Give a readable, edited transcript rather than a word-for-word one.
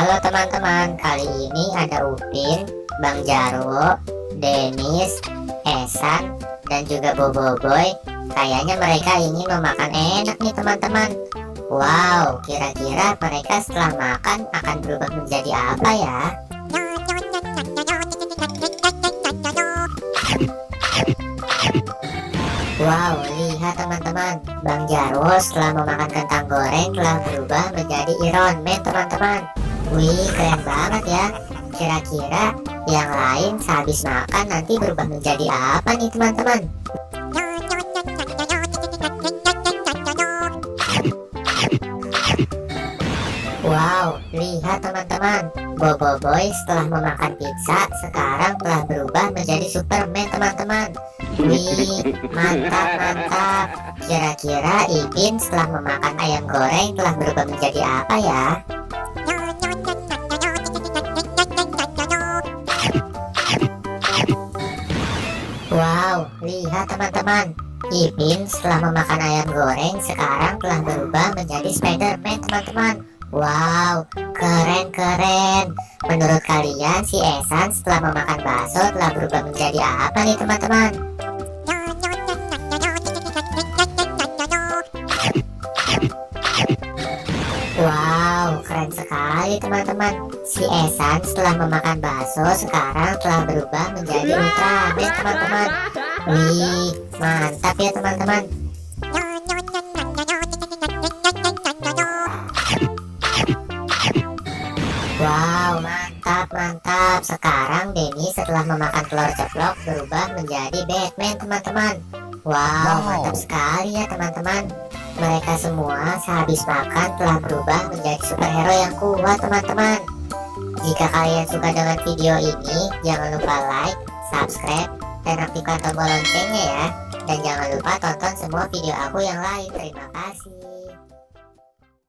Halo teman-teman, kali ini ada Upin, Bang Jarwo, Denis, Esan, dan juga Boboiboy. Kayaknya mereka ingin memakan enak nih teman-teman. Wow, kira-kira mereka setelah makan akan berubah menjadi apa ya? Wow, lihat teman-teman, Bang Jarwo setelah memakan kentang goreng telah berubah menjadi Iron Man teman-teman. Wih, keren banget ya. Kira-kira yang lain sehabis makan nanti berubah menjadi apa nih teman-teman? Wow, lihat teman-teman, Boboiboy setelah memakan pizza sekarang telah berubah menjadi Superman teman-teman. Wih, mantap. Kira-kira Ipin setelah memakan ayam goreng telah berubah menjadi apa ya? Wow, lihat teman-teman, Ipin setelah memakan ayam goreng sekarang telah berubah menjadi Spider-Man teman-teman. Wow, keren. Menurut kalian si Esan setelah memakan bakso telah berubah menjadi apa nih teman-teman? Wow, keren sekali teman-teman. Si Esan setelah memakan bakso sekarang telah berubah menjadi Ultraman teman-teman. Wih, mantap ya teman-teman. Wow, mantap. Sekarang Denny setelah memakan telur ceplok berubah menjadi Batman teman-teman. Wow, mantap sekali ya teman-teman. Mereka semua sehabis makan telah berubah menjadi superhero yang kuat teman-teman. Jika kalian suka dengan video ini, jangan lupa like, subscribe, dan aktifkan tombol loncengnya ya. Dan jangan lupa tonton semua video aku yang lain. Terima kasih.